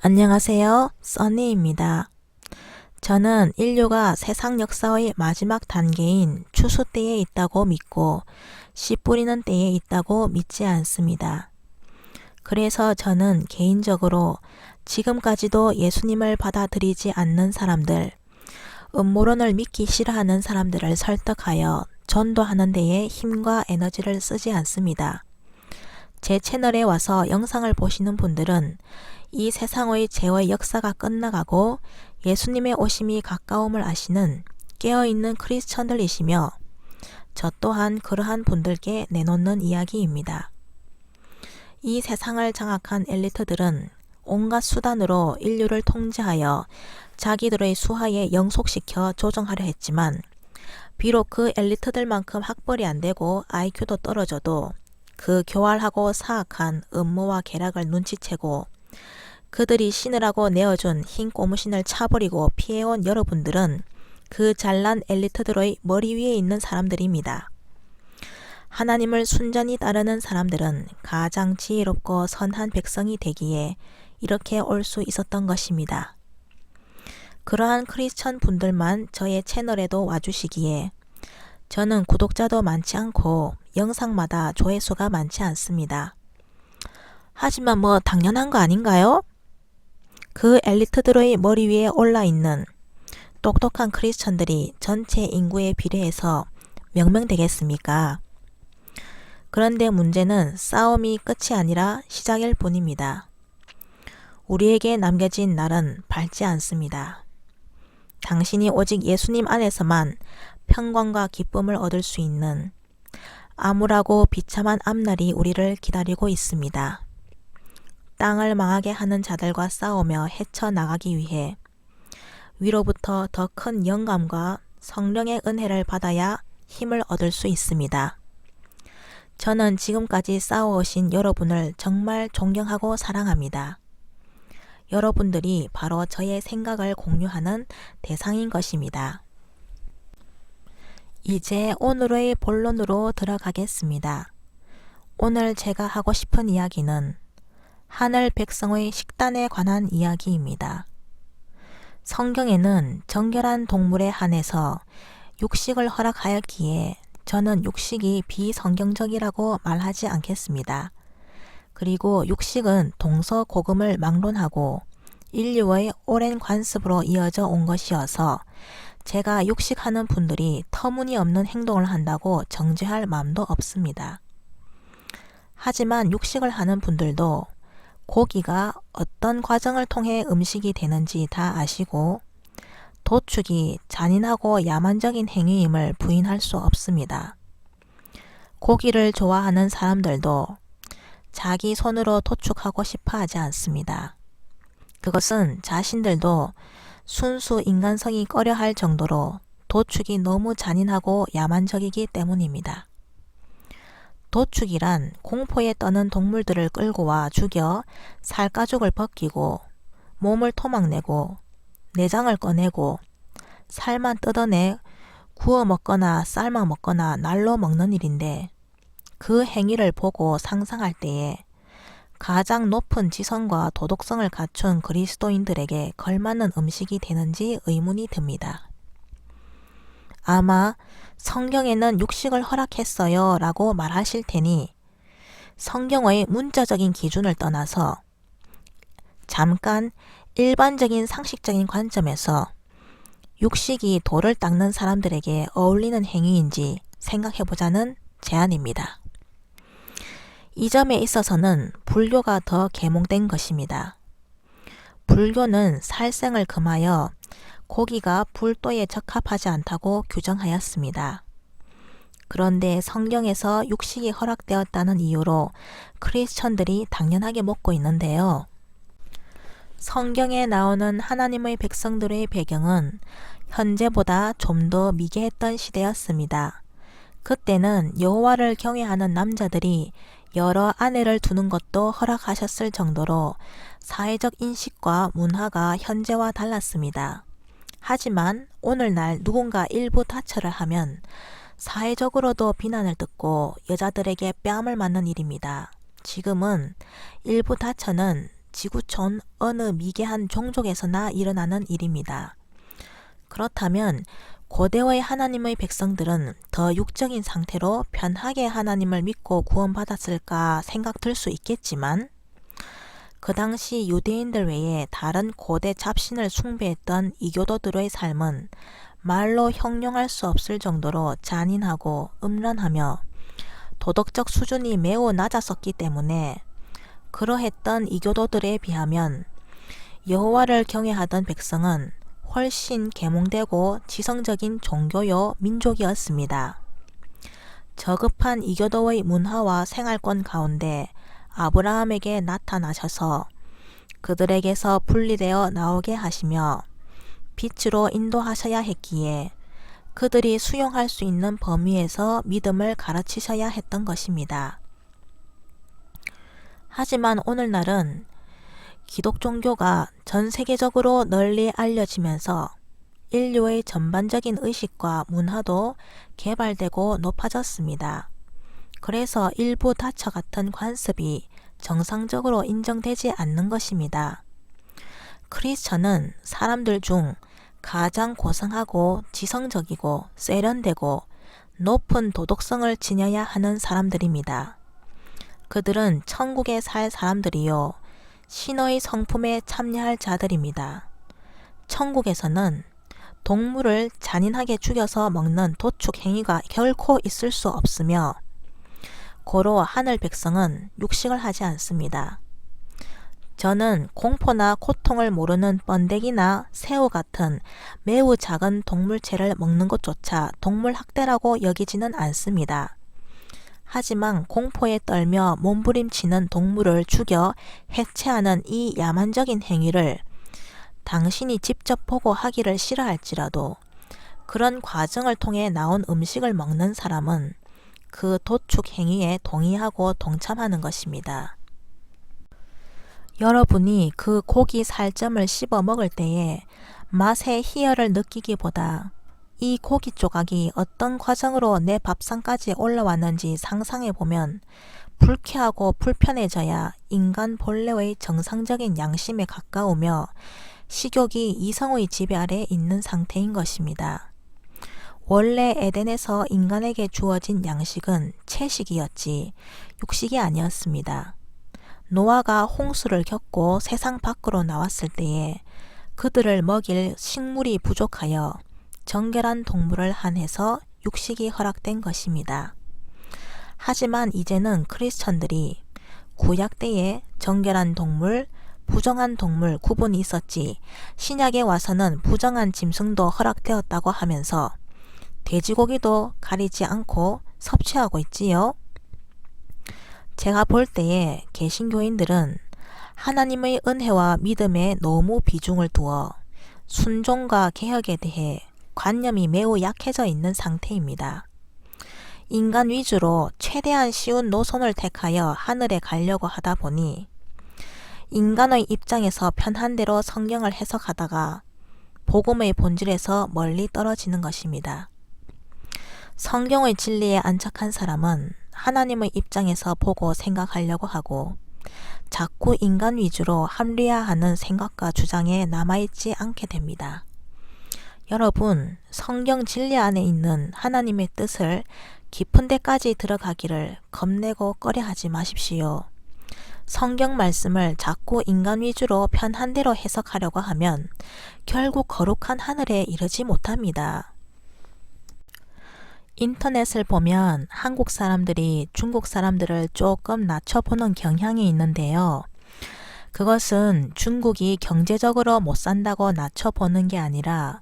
안녕하세요. 써니입니다. 저는 인류가 세상 역사의 마지막 단계인 추수 때에 있다고 믿고 씨 뿌리는 때에 있다고 믿지 않습니다. 그래서 저는 개인적으로 지금까지도 예수님을 받아들이지 않는 사람들, 음모론을 믿기 싫어하는 사람들을 설득하여 전도하는 데에 힘과 에너지를 쓰지 않습니다. 제 채널에 와서 영상을 보시는 분들은 이 세상의 죄의 역사가 끝나가고 예수님의 오심이 가까움을 아시는 깨어있는 크리스천들이시며 저 또한 그러한 분들께 내놓는 이야기입니다. 이 세상을 장악한 엘리트들은 온갖 수단으로 인류를 통제하여 자기들의 수하에 영속시켜 조정하려 했지만 비록 그 엘리트들만큼 학벌이 안 되고 IQ도 떨어져도 그 교활하고 사악한 음모와 계략을 눈치채고 그들이 신으라고 내어준 흰 고무신을 차버리고 피해온 여러분들은 그 잘난 엘리트들의 머리 위에 있는 사람들입니다. 하나님을 순전히 따르는 사람들은 가장 지혜롭고 선한 백성이 되기에 이렇게 올 수 있었던 것입니다. 그러한 크리스천 분들만 저의 채널에도 와주시기에 저는 구독자도 많지 않고 영상마다 조회수가 많지 않습니다. 하지만 뭐 당연한 거 아닌가요? 그 엘리트들의 머리 위에 올라있는 똑똑한 크리스천들이 전체 인구에 비례해서 몇 명 되겠습니까? 그런데 문제는 싸움이 끝이 아니라 시작일 뿐입니다. 우리에게 남겨진 날은 밝지 않습니다. 당신이 오직 예수님 안에서만 평강과 기쁨을 얻을 수 있는 암울하고 비참한 앞날이 우리를 기다리고 있습니다. 땅을 망하게 하는 자들과 싸우며 헤쳐나가기 위해 위로부터 더 큰 영감과 성령의 은혜를 받아야 힘을 얻을 수 있습니다. 저는 지금까지 싸워오신 여러분을 정말 존경하고 사랑합니다. 여러분들이 바로 저의 생각을 공유하는 대상인 것입니다. 이제 오늘의 본론으로 들어가겠습니다. 오늘 제가 하고 싶은 이야기는 하늘 백성의 식단에 관한 이야기입니다. 성경에는 정결한 동물에 한해서 육식을 허락하였기에 저는 육식이 비성경적이라고 말하지 않겠습니다. 그리고 육식은 동서고금을 막론하고 인류의 오랜 관습으로 이어져 온 것이어서 제가 육식하는 분들이 터무니없는 행동을 한다고 정죄할 마음도 없습니다. 하지만 육식을 하는 분들도 고기가 어떤 과정을 통해 음식이 되는지 다 아시고 도축이 잔인하고 야만적인 행위임을 부인할 수 없습니다. 고기를 좋아하는 사람들도 자기 손으로 도축하고 싶어 하지 않습니다. 그것은 자신들도 순수 인간성이 꺼려할 정도로 도축이 너무 잔인하고 야만적이기 때문입니다. 도축이란 공포에 떠는 동물들을 끌고 와 죽여 살가죽을 벗기고 몸을 토막내고 내장을 꺼내고 살만 뜯어내 구워 먹거나 삶아 먹거나 날로 먹는 일인데 그 행위를 보고 상상할 때에 가장 높은 지성과 도덕성을 갖춘 그리스도인들에게 걸맞는 음식이 되는지 의문이 듭니다. 아마 성경에는 육식을 허락했어요 라고 말하실 테니 성경의 문자적인 기준을 떠나서 잠깐 일반적인 상식적인 관점에서 육식이 돌을 닦는 사람들에게 어울리는 행위인지 생각해보자는 제안입니다. 이 점에 있어서는 불교가 더 계몽된 것입니다. 불교는 살생을 금하여 고기가 불도에 적합하지 않다고 규정하였습니다. 그런데 성경에서 육식이 허락되었다는 이유로 크리스천들이 당연하게 먹고 있는데요. 성경에 나오는 하나님의 백성들의 배경은 현재보다 좀 더 미개했던 시대였습니다. 그때는 여호와를 경외하는 남자들이 여러 아내를 두는 것도 허락하셨을 정도로 사회적 인식과 문화가 현재와 달랐습니다. 하지만 오늘날 누군가 일부 다처를 하면 사회적으로도 비난을 듣고 여자들에게 뺨을 맞는 일입니다. 지금은 일부 다처는 지구촌 어느 미개한 종족에서나 일어나는 일입니다. 그렇다면 고대의 하나님의 백성들은 더 육적인 상태로 편하게 하나님을 믿고 구원받았을까 생각될 수 있겠지만 그 당시 유대인들 외에 다른 고대 잡신을 숭배했던 이교도들의 삶은 말로 형용할 수 없을 정도로 잔인하고 음란하며 도덕적 수준이 매우 낮았었기 때문에 그러했던 이교도들에 비하면 여호와를 경외하던 백성은 훨씬 계몽되고 지성적인 종교요 민족이었습니다. 저급한 이교도의 문화와 생활권 가운데 아브라함에게 나타나셔서 그들에게서 분리되어 나오게 하시며 빛으로 인도하셔야 했기에 그들이 수용할 수 있는 범위에서 믿음을 가르치셔야 했던 것입니다. 하지만 오늘날은 기독 종교가 전 세계적으로 널리 알려지면서 인류의 전반적인 의식과 문화도 개발되고 높아졌습니다. 그래서 일부 다처 같은 관습이 정상적으로 인정되지 않는 것입니다. 크리스천은 사람들 중 가장 고상하고 지성적이고 세련되고 높은 도덕성을 지녀야 하는 사람들입니다. 그들은 천국에 살 사람들이요 신의 성품에 참여할 자들입니다. 천국에서는 동물을 잔인하게 죽여서 먹는 도축 행위가 결코 있을 수 없으며 고로 하늘 백성은 육식을 하지 않습니다. 저는 공포나 고통을 모르는 번데기나 새우 같은 매우 작은 동물체를 먹는 것조차 동물 학대라고 여기지는 않습니다. 하지만 공포에 떨며 몸부림치는 동물을 죽여 해체하는 이 야만적인 행위를 당신이 직접 보고 하기를 싫어할지라도 그런 과정을 통해 나온 음식을 먹는 사람은 그 도축 행위에 동의하고 동참하는 것입니다. 여러분이 그 고기 살점을 씹어 먹을 때에 맛의 희열을 느끼기보다 이 고기 조각이 어떤 과정으로 내 밥상까지 올라왔는지 상상해보면 불쾌하고 불편해져야 인간 본래의 정상적인 양심에 가까우며 식욕이 이성의 지배 아래 있는 상태인 것입니다. 원래 에덴에서 인간에게 주어진 양식은 채식이었지 육식이 아니었습니다. 노아가 홍수를 겪고 세상 밖으로 나왔을 때에 그들을 먹일 식물이 부족하여 정결한 동물을 한해서 육식이 허락된 것입니다. 하지만 이제는 크리스천들이 구약 때에 정결한 동물, 부정한 동물 구분이 있었지 신약에 와서는 부정한 짐승도 허락되었다고 하면서 돼지고기도 가리지 않고 섭취하고 있지요. 제가 볼 때에 개신교인들은 하나님의 은혜와 믿음에 너무 비중을 두어 순종과 개혁에 대해 관념이 매우 약해져 있는 상태입니다. 인간 위주로 최대한 쉬운 노선을 택하여 하늘에 가려고 하다 보니 인간의 입장에서 편한 대로 성경을 해석하다가 복음의 본질에서 멀리 떨어지는 것입니다. 성경의 진리에 안착한 사람은 하나님의 입장에서 보고 생각하려고 하고 자꾸 인간 위주로 합리화하는 생각과 주장에 남아있지 않게 됩니다. 여러분, 성경 진리 안에 있는 하나님의 뜻을 깊은 데까지 들어가기를 겁내고 꺼려하지 마십시오. 성경 말씀을 자꾸 인간 위주로 편한 대로 해석하려고 하면 결국 거룩한 하늘에 이르지 못합니다. 인터넷을 보면 한국 사람들이 중국 사람들을 조금 낮춰보는 경향이 있는데요. 그것은 중국이 경제적으로 못 산다고 낮춰보는 게 아니라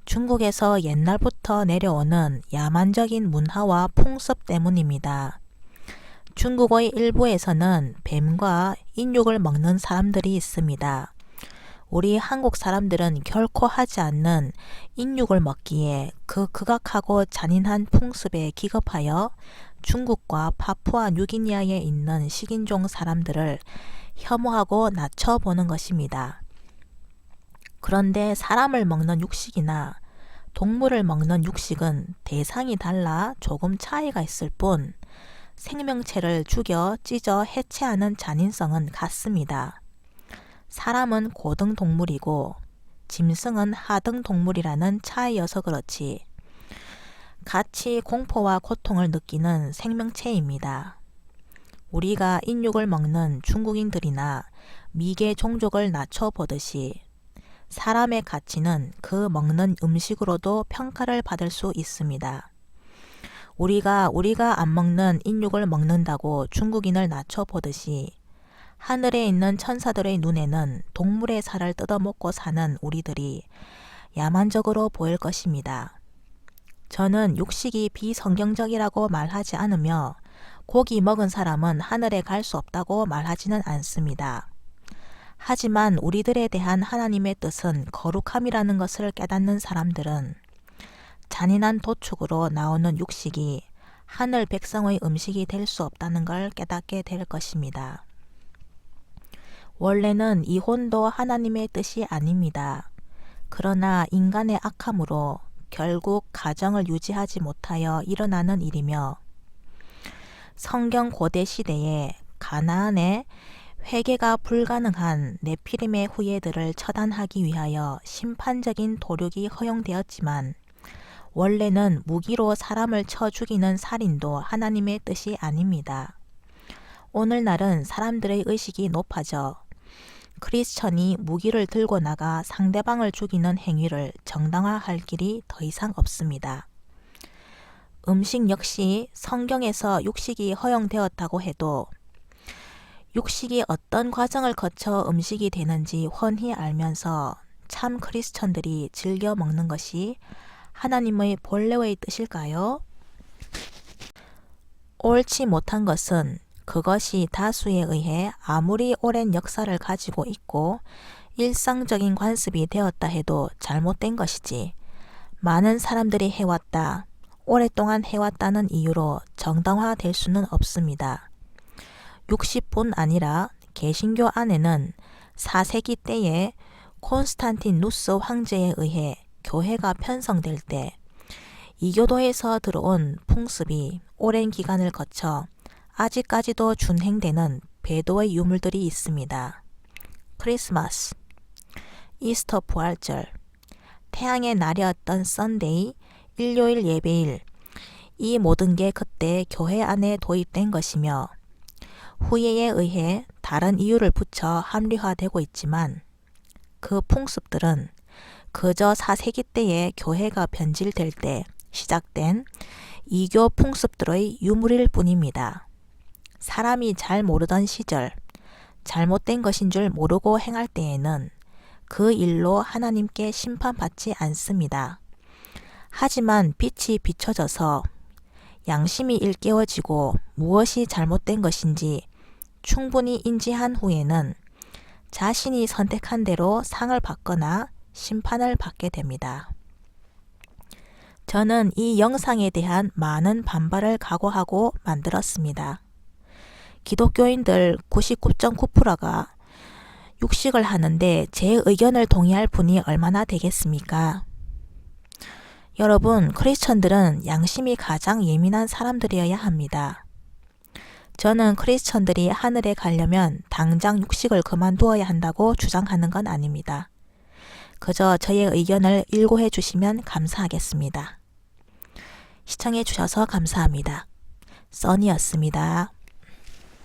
중국에서 옛날부터 내려오는 야만적인 문화와 풍습 때문입니다. 중국의 일부에서는 뱀과 인육을 먹는 사람들이 있습니다. 우리 한국 사람들은 결코 하지 않는 인육을 먹기에 그 극악하고 잔인한 풍습에 기겁하여 중국과 파푸아 뉴기니아에 있는 식인종 사람들을 혐오하고 낮춰보는 것입니다. 그런데 사람을 먹는 육식이나 동물을 먹는 육식은 대상이 달라 조금 차이가 있을 뿐 생명체를 죽여 찢어 해체하는 잔인성은 같습니다. 사람은 고등 동물이고 짐승은 하등 동물이라는 차이여서 그렇지 같이 공포와 고통을 느끼는 생명체입니다. 우리가 인육을 먹는 중국인들이나 미개 종족을 낮춰보듯이 사람의 가치는 그 먹는 음식으로도 평가를 받을 수 있습니다. 우리가 안 먹는 인육을 먹는다고 중국인을 낮춰보듯이 하늘에 있는 천사들의 눈에는 동물의 살을 뜯어먹고 사는 우리들이 야만적으로 보일 것입니다. 저는 육식이 비성경적이라고 말하지 않으며 고기 먹은 사람은 하늘에 갈 수 없다고 말하지는 않습니다. 하지만 우리들에 대한 하나님의 뜻은 거룩함이라는 것을 깨닫는 사람들은 잔인한 도축으로 나오는 육식이 하늘 백성의 음식이 될 수 없다는 걸 깨닫게 될 것입니다. 원래는 이혼도 하나님의 뜻이 아닙니다. 그러나 인간의 악함으로 결국 가정을 유지하지 못하여 일어나는 일이며 성경 고대 시대에 가나안에 회개가 불가능한 네피림의 후예들을 처단하기 위하여 심판적인 도륙이 허용되었지만 원래는 무기로 사람을 쳐 죽이는 살인도 하나님의 뜻이 아닙니다. 오늘날은 사람들의 의식이 높아져 크리스천이 무기를 들고 나가 상대방을 죽이는 행위를 정당화할 길이 더 이상 없습니다. 음식 역시 성경에서 육식이 허용되었다고 해도 육식이 어떤 과정을 거쳐 음식이 되는지 훤히 알면서 참 크리스천들이 즐겨 먹는 것이 하나님의 본래의 뜻일까요? 옳지 못한 것은 그것이 다수에 의해 아무리 오랜 역사를 가지고 있고 일상적인 관습이 되었다 해도 잘못된 것이지 많은 사람들이 해왔다, 오랫동안 해왔다는 이유로 정당화될 수는 없습니다. 60뿐 아니라 개신교 안에는 4세기 때에 콘스탄티누스 황제에 의해 교회가 편성될 때 이교도에서 들어온 풍습이 오랜 기간을 거쳐 아직까지도 준행되는 배도의 유물들이 있습니다. 크리스마스, 이스터 부활절, 태양의 날이었던 썬데이, 일요일 예배일, 이 모든 게 그때 교회 안에 도입된 것이며 후예에 의해 다른 이유를 붙여 합리화되고 있지만 그 풍습들은 그저 4세기 때에 교회가 변질될 때 시작된 이교 풍습들의 유물일 뿐입니다. 사람이 잘 모르던 시절 잘못된 것인 줄 모르고 행할 때에는 그 일로 하나님께 심판받지 않습니다. 하지만 빛이 비춰져서 양심이 일깨워지고 무엇이 잘못된 것인지 충분히 인지한 후에는 자신이 선택한 대로 상을 받거나 심판을 받게 됩니다. 저는 이 영상에 대한 많은 반발을 각오하고 만들었습니다. 기독교인들 99.9%가 육식을 하는데 제 의견을 동의할 분이 얼마나 되겠습니까? 여러분, 크리스천들은 양심이 가장 예민한 사람들이어야 합니다. 저는 크리스천들이 하늘에 가려면 당장 육식을 그만두어야 한다고 주장하는 건 아닙니다. 그저 저의 의견을 일고해 주시면 감사하겠습니다. 시청해 주셔서 감사합니다. 써니였습니다.